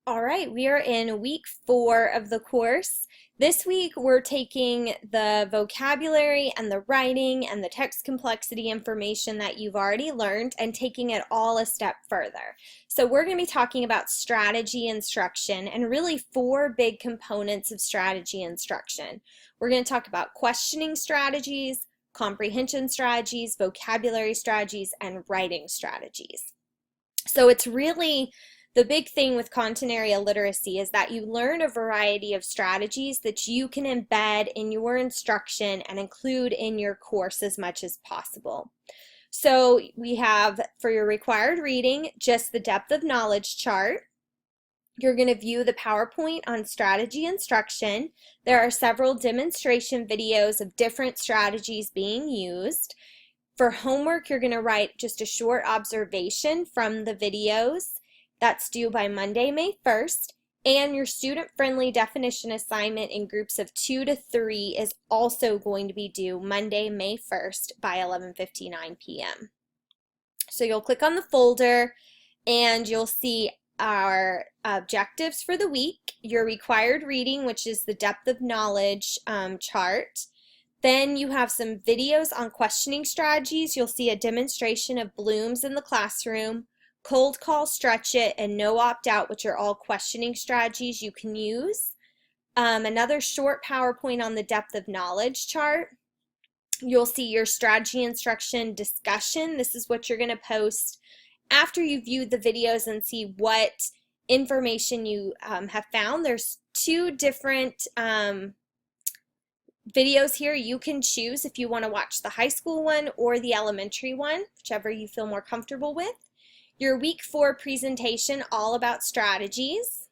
All right, we are in week 4 of the course. This week we're taking the vocabulary and the writing and the text complexity information that you've already learned and taking it all a step further. So we're going to be talking about strategy instruction and really 4 big components of strategy instruction. We're going to talk about questioning strategies, comprehension strategies, vocabulary strategies, and writing strategies. So it's really the big thing with content area literacy is that you learn a variety of strategies that you can embed in your instruction and include in your course as much as possible. So we have, for your required reading, just the depth of knowledge chart. You're going to view the PowerPoint on strategy instruction. There are several demonstration videos of different strategies being used. For homework, you're going to write just a short observation from the videos. That's due by Monday, May 1st, and your student-friendly definition assignment in groups of 2 to 3 is also going to be due Monday, May 1st by 11:59 p.m. So you'll click on the folder and you'll see our objectives for the week, your required reading, which is the depth of knowledge chart. Then you have some videos on questioning strategies. You'll see a demonstration of blooms in the classroom, cold call, stretch it, and no opt-out, which are all questioning strategies you can use. Another short PowerPoint on the depth of knowledge chart. You'll see your strategy instruction discussion. This is what you're going to post after you viewed the videos and see what information you have found. There's 2 different videos here. You can choose if you want to watch the high school one or the elementary one, whichever you feel more comfortable with. Your week 4 presentation, all about strategies,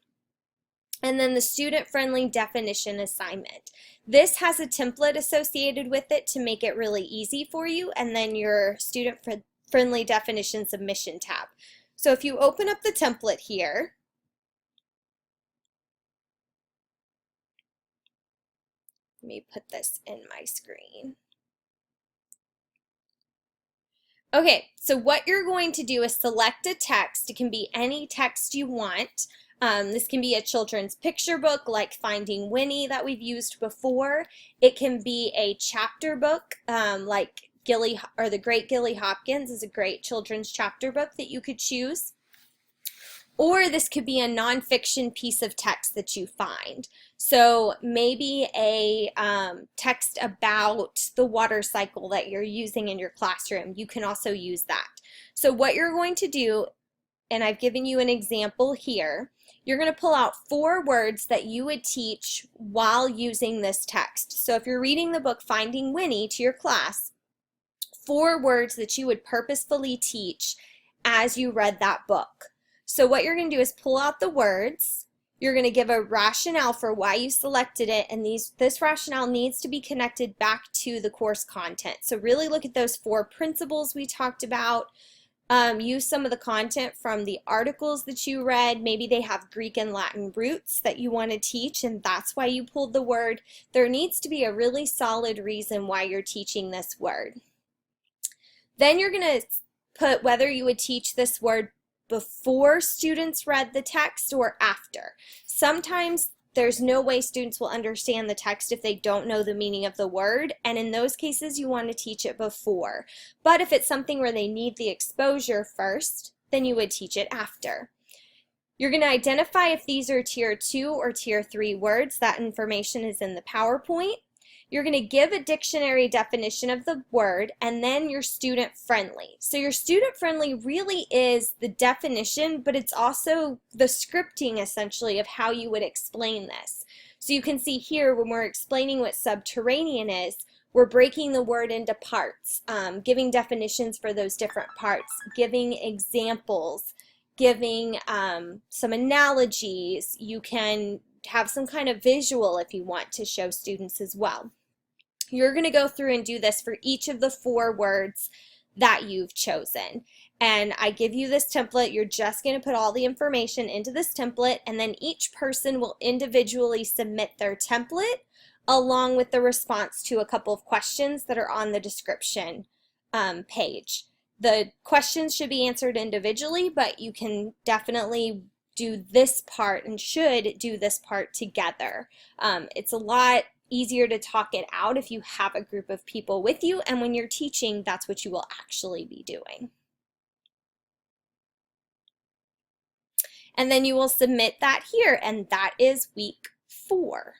and then the student-friendly definition assignment. This has a template associated with it to make it really easy for you, and then your student-friendly definition submission tab. So if you open up the template here, let me put this in my screen. Okay, so what you're going to do is select a text. It can be any text you want. This can be a children's picture book like Finding Winnie that we've used before. It can be a chapter book like The Great Gilly Hopkins is a great children's chapter book that you could choose. Or this could be a nonfiction piece of text that you find. So maybe a text about the water cycle that you're using in your classroom. You can also use that. So what you're going to do, and I've given you an example here, you're going to pull out 4 words that you would teach while using this text. So if you're reading the book Finding Winnie to your class, 4 words that you would purposefully teach as you read that book. So what you're going to do is pull out the words, you're going to give a rationale for why you selected it, and this rationale needs to be connected back to the course content. So really look at those 4 principles we talked about. Use some of the content from the articles that you read. Maybe they have Greek and Latin roots that you want to teach, and that's why you pulled the word. There needs to be a really solid reason why you're teaching this word. Then you're going to put whether you would teach this word before students read the text or after. Sometimes there's no way students will understand the text if they don't know the meaning of the word, and in those cases you want to teach it before. But if it's something where they need the exposure first, then you would teach it after. You're going to identify if these are tier 2 or tier 3 words. That information is in the PowerPoint. You're going to give a dictionary definition of the word and then your student-friendly. So your student-friendly really is the definition, but it's also the scripting essentially of how you would explain this. So you can see here when we're explaining what subterranean is, we're breaking the word into parts, giving definitions for those different parts, giving examples, giving some analogies. You can have some kind of visual if you want to show students as well. You're going to go through and do this for each of the 4 words that you've chosen. And I give you this template. You're just going to put all the information into this template, and then each person will individually submit their template along with the response to a couple of questions that are on the description page. The questions should be answered individually, but you can definitely do this part and should do this part together. It's a lot easier to talk it out if you have a group of people with you, and when you're teaching, that's what you will actually be doing. And then you will submit that here, and that is week 4.